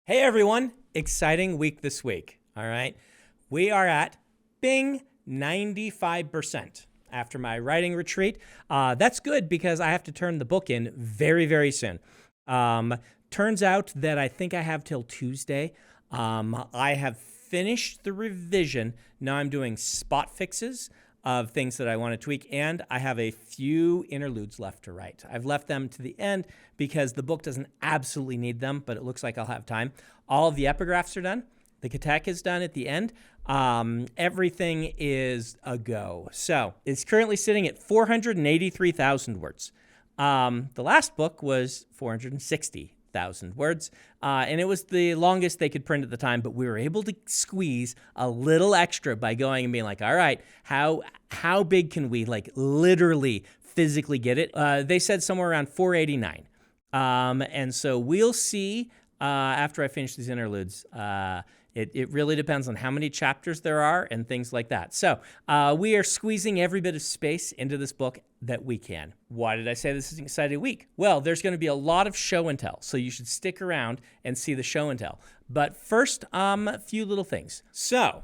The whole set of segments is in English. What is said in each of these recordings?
Hey everyone, exciting week this week, all right? We are at, bing, 95% after my writing retreat. That's good because I have to turn the book in very, very soon. Turns out that I think I have till Tuesday. I have finished the revision. Now I'm doing spot fixes of things that I want to tweak, and I have a few interludes left to write. I've left them to the end because the book doesn't absolutely need them, but it looks like I'll have time. All of the epigraphs are done. The Katek is done at the end. Everything is a go. So it's currently sitting at 483,000 words. The last book was 460,000 words, and it was the longest they could print at the time, but we were able to squeeze a little extra by going and being like, all right, how big can we literally physically get it? They said somewhere around 489. And so we'll see after I finish these interludes. It really depends on how many chapters there are and things like that. So we are squeezing every bit of space into this book that we can. Why did I say this is an exciting week? Well, there's going to be a lot of show and tell, so you should stick around and see the show and tell. But first, a few little things. So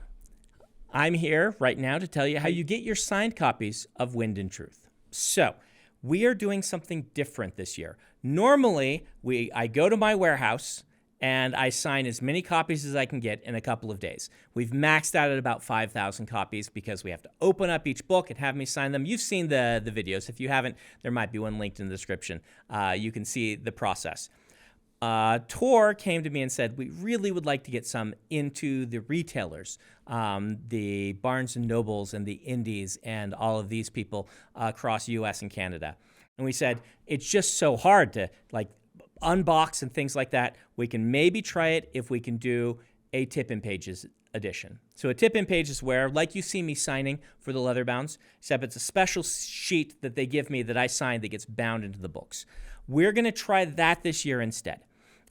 I'm here right now to tell you how you get your signed copies of Wind and Truth. So we are doing something different this year. Normally, I go to my warehouse and I sign as many copies as I can get in a couple of days. We've maxed out at about 5,000 copies because we have to open up each book and have me sign them. You've seen the videos. If you haven't, there might be one linked in the description. You can see the process. Tor came to me and said, we really would like to get some into the retailers, the Barnes & Nobles and the Indies and all of these people across US and Canada. And we said, it's just so hard to unbox and things like that. We can maybe try it if we can do a tip-in pages edition. So a tip-in page is where, like you see me signing for the leather bounds, except it's a special sheet that they give me that I sign that gets bound into the books. We're going to try that this year instead.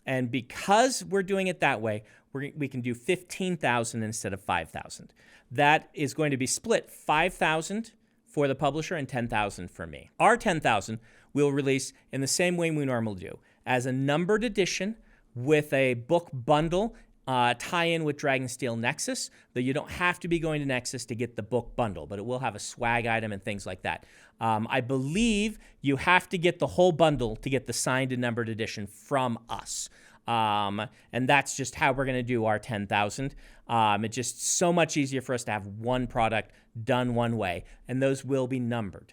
And because we're doing it that way, we can do 15,000 instead of 5,000. That is going to be split 5,000 for the publisher and 10,000 for me. Our 10,000 we'll release in the same way we normally do, as a numbered edition with a book bundle tie-in with Dragonsteel Nexus, though you don't have to be going to Nexus to get the book bundle, but it will have a swag item and things like that. I believe you have to get the whole bundle to get the signed and numbered edition from us. And that's just how we're going to do our 10,000. It's just so much easier for us to have one product done one way, and those will be numbered.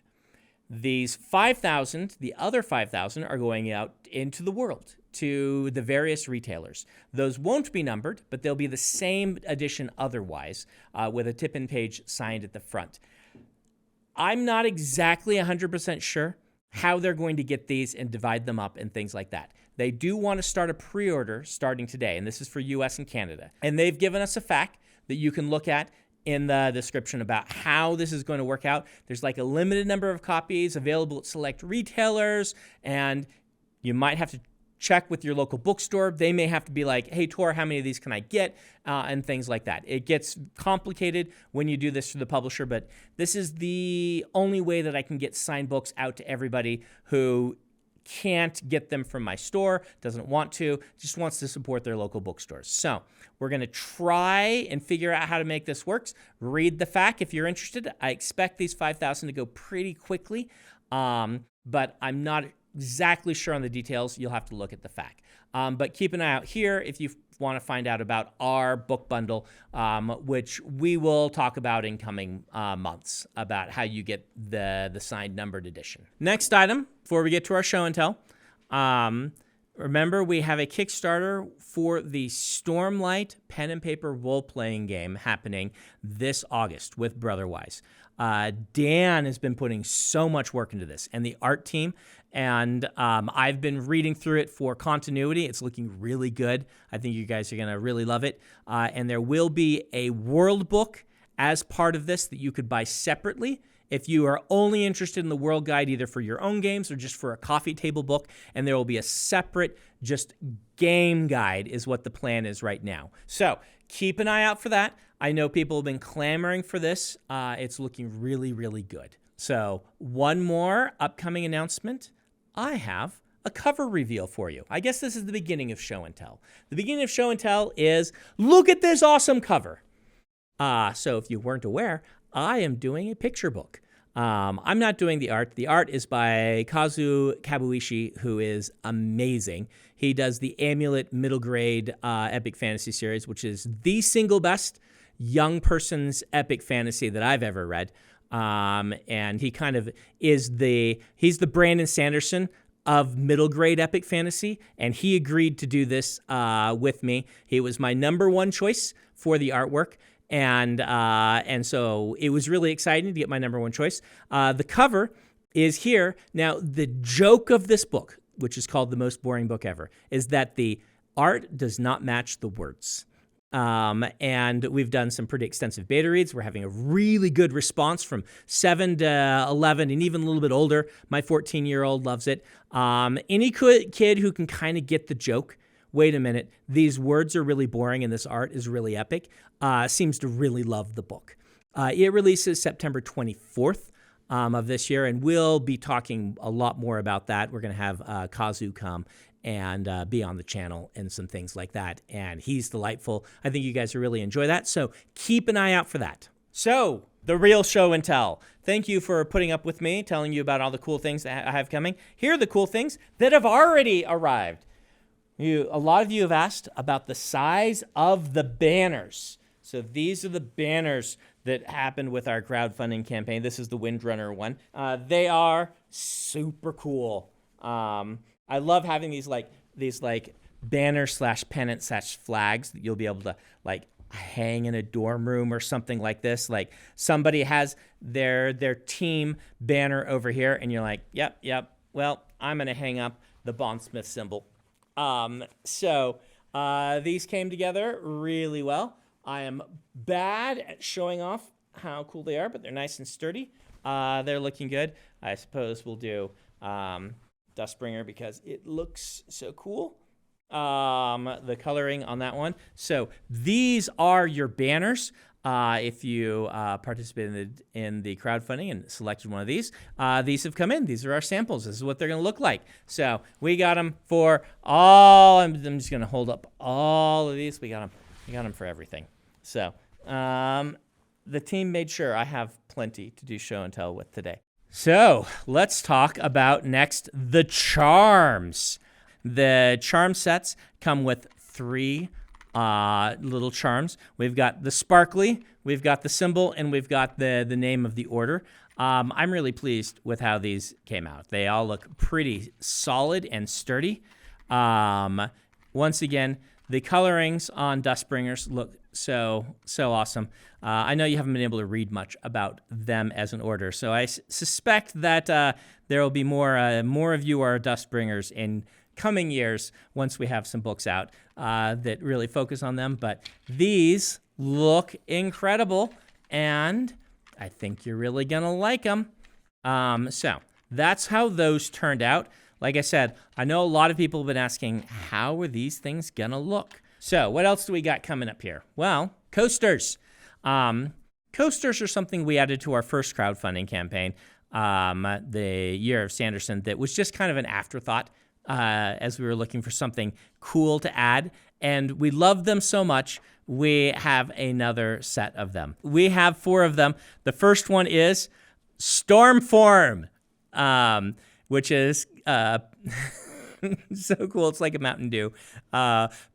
These 5,000, the other 5,000 are going out into the world to the various retailers. Those won't be numbered, but they'll be the same edition otherwise, with a tip-in page signed at the front. I'm not exactly 100% sure how they're going to get these and divide them up and things like that. They do want to start a pre-order starting today, and this is for US and Canada. And they've given us a fact that you can look at in the description about how this is going to work out. There's a limited number of copies available at select retailers, and you might have to check with your local bookstore. They may have to be like, hey, Tor, how many of these can I get? And things like that. It gets complicated when you do this through the publisher, but this is the only way that I can get signed books out to everybody who can't get them from my store, doesn't want to, just wants to support their local bookstores. So we're going to try and figure out how to make this work. Read the FAQ if you're interested. I expect these 5,000 to go pretty quickly, but I'm not exactly sure on the details. You'll have to look at the FAQ. But keep an eye out here if you want to find out about our book bundle, which we will talk about in coming months, about how you get the signed numbered edition. Next item, before we get to our show and tell, remember we have a Kickstarter for the Stormlight pen and paper role-playing game happening this August with Brotherwise. Dan has been putting so much work into this, and the art team, and I've been reading through it for continuity. It's looking really good. I think you guys are going to really love it. And there will be a world book as part of this that you could buy separately if you are only interested in the world guide, either for your own games or just for a coffee table book. And there will be a separate just game guide is what the plan is right now. So keep an eye out for that. I know people have been clamoring for this. It's looking really, really good. So one more upcoming announcement. I have a cover reveal for you. I guess this is the beginning of show and tell. The beginning of show and tell is, look at this awesome cover. So if you weren't aware, I am doing a picture book. I'm not doing the art. The art is by Kazu Kabuishi, who is amazing. He does the Amulet middle grade epic fantasy series, which is the single best young person's epic fantasy that I've ever read. And he kind of is he's the Brandon Sanderson of middle grade epic fantasy, and he agreed to do this with me. He was my number one choice for the artwork. And so it was really exciting to get my number one choice. The cover is here. Now, the joke of this book, which is called The Most Boring Book Ever, is that the art does not match the words. And we've done some pretty extensive beta reads. We're having a really good response from 7 to 11 and even a little bit older. My 14-year-old loves it. Any kid who can kind of get the joke, wait a minute, these words are really boring and this art is really epic, seems to really love the book. It releases September 24th of this year, and we'll be talking a lot more about that. We're going to have Kazu come and be on the channel and some things like that, and he's delightful. I think you guys will really enjoy that, so keep an eye out for that. So, the real show and tell. Thank you for putting up with me, telling you about all the cool things that I have coming. Here are the cool things that have already arrived. A lot of you have asked about the size of the banners. So these are the banners that happened with our crowdfunding campaign. This is the Windrunner one. They are super cool. I love having these banner / pennant / flags that you'll be able to hang in a dorm room or something like this. Like somebody has their team banner over here, and you're like, yep. Well, I'm gonna hang up the Bondsmith symbol. So these came together really well. I am bad at showing off how cool they are, but they're nice and sturdy. They're looking good. I suppose we'll do Dustbringer because it looks so cool. The coloring on that one. So these are your banners. If you participated in the crowdfunding and selected one of these have come in. These are our samples. This is what they're going to look like. So we got them for all. I'm just going to hold up all of these. We got them for everything. So the team made sure I have plenty to do show and tell with today. So let's talk about next the charms. The charm sets come with 3 little charms. We've got the sparkly, we've got the symbol, and we've got the name of the order. I'm really pleased with how these came out. They all look pretty solid and sturdy. Once again, the colorings on Dustbringers look so awesome. I know you haven't been able to read much about them as an order, so I suspect that there will be more of you are Dustbringers in coming years once we have some books out that really focus on them. But these look incredible, and I think you're really gonna like them. So that's how those turned out. Like I said, I know a lot of people have been asking, how are these things gonna look? So what else do we got coming up here? Well, coasters. Coasters are something we added to our first crowdfunding campaign, the Year of Sanderson, that was just kind of an afterthought as we were looking for something cool to add. And we love them so much, we have another set of them. We have 4 of them. The first one is Stormform, which is so cool. It's like a Mountain Dew.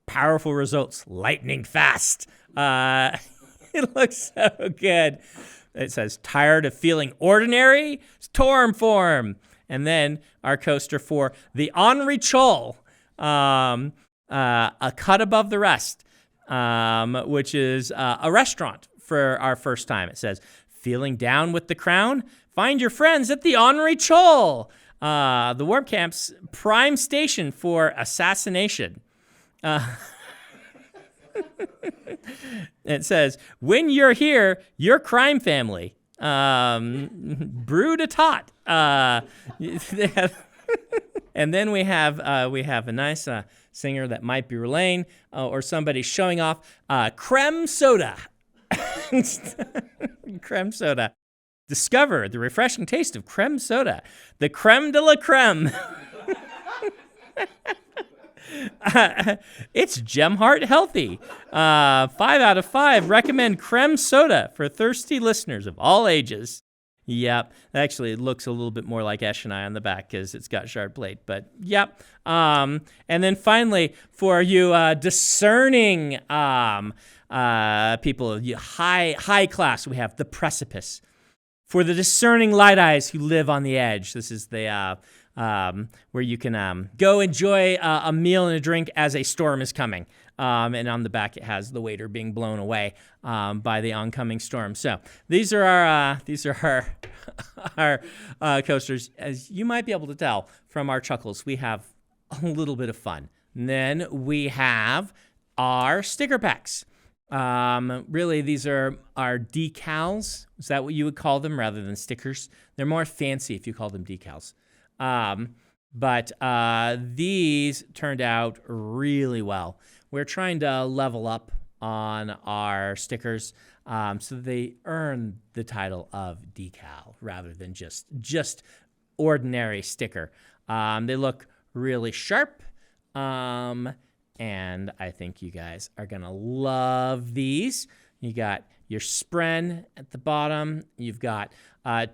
Powerful results, lightning fast. It looks so good. It says, tired of feeling ordinary? Stormform. And then our coaster for the Henri Chol, a cut above the rest, which is a restaurant for our first time. It says, feeling down with the crown? Find your friends at the Henri Chol, the Warp Camp's prime station for assassination. It says, when you're here, your crime family. Brew to tot. And then we have a nice singer that might be relaying or somebody showing off creme soda. Creme soda. Discover the refreshing taste of creme soda, the creme de la creme. It's Gem Heart Healthy. 5 out of 5 recommend creme soda for thirsty listeners of all ages. Yep. Actually, it looks a little bit more like Esh and I on the back because it's got shard plate. But yep. And then finally, for you discerning people, high class, we have The Precipice. For the discerning light eyes who live on the edge, this is the where you can go enjoy a meal and a drink as a storm is coming. And on the back, it has the waiter being blown away by the oncoming storm. So these are our coasters. As you might be able to tell from our chuckles, we have a little bit of fun. And then we have our sticker packs. Really, these are our decals. Is that what you would call them rather than stickers? They're more fancy if you call them decals. But these turned out really well. We're trying to level up on our stickers so they earn the title of decal rather than just ordinary sticker. They look really sharp, and I think you guys are going to love these. You got your spren at the bottom. You've got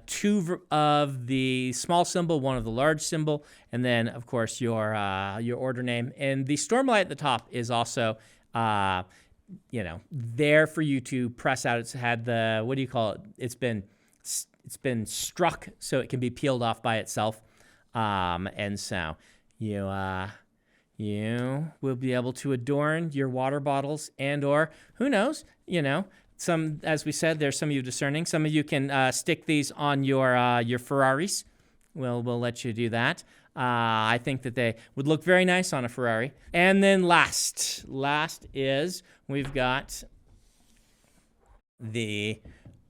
2 of the small symbol, 1 of the large symbol, and then, of course, your order name. And the Stormlight at the top is also, there for you to press out. It's had the, what do you call it? It's been struck so it can be peeled off by itself. And so you will be able to adorn your water bottles and or, who knows, some, as we said, there's some of you discerning. Some of you can stick these on your Ferraris. We'll let you do that. I think that they would look very nice on a Ferrari. And then last is we've got the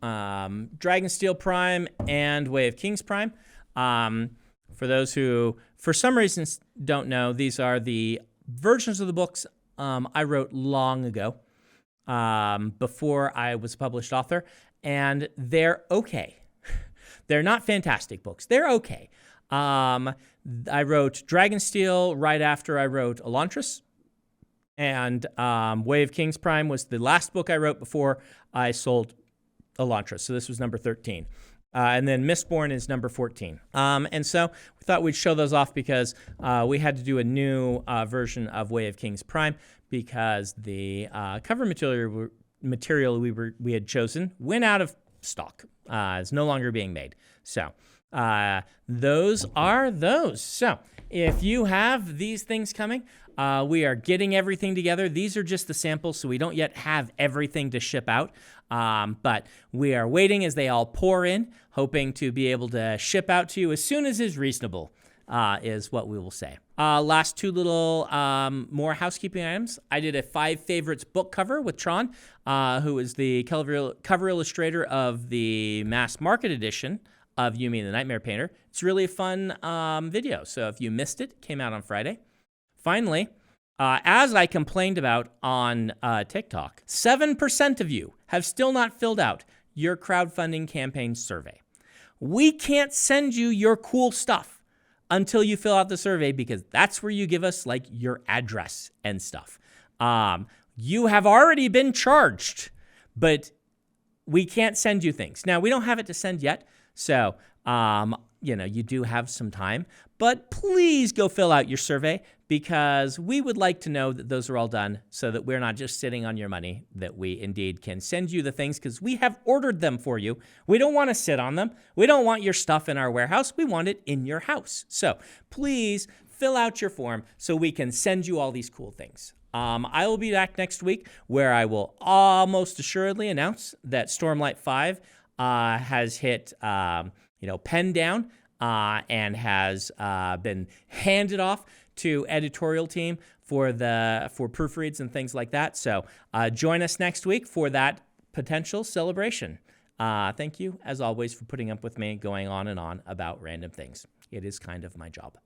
Dragonsteel Prime and Way of Kings Prime. For those who, for some reasons, don't know, these are the versions of the books I wrote long ago. Before I was a published author, and they're okay. They're not fantastic books. They're okay. I wrote Dragonsteel right after I wrote Elantris, and Way of Kings Prime was the last book I wrote before I sold Elantris, so this was number 13. And then Mistborn is number 14. And so we thought we'd show those off because we had to do a new version of Way of Kings Prime because the cover material we had chosen went out of stock. It's no longer being made. So those are those. So if you have these things coming, we are getting everything together. These are just the samples, so we don't yet have everything to ship out. But we are waiting as they all pour in, hoping to be able to ship out to you as soon as is reasonable, is what we will say. Last 2 little more housekeeping items. I did a 5 favorites book cover with Tron, who is the cover illustrator of the mass market edition of Yumi the Nightmare Painter. It's really a fun video, so if you missed it, it came out on Friday. Finally, as I complained about on TikTok, 7% of you have still not filled out your crowdfunding campaign survey. We can't send you your cool stuff until you fill out the survey because that's where you give us like your address and stuff. You have already been charged, but we can't send you things. Now, we don't have it to send yet, so you do have some time, but please go fill out your survey because we would like to know that those are all done so that we're not just sitting on your money, that we indeed can send you the things because we have ordered them for you. We don't want to sit on them. We don't want your stuff in our warehouse. We want it in your house. So please fill out your form so we can send you all these cool things. I will be back next week where I will almost assuredly announce that Stormlight 5 has hit pen down and has been handed off to editorial team for proofreads and things like that. So join us next week for that potential celebration. Thank you, as always, for putting up with me going on and on about random things. It is kind of my job.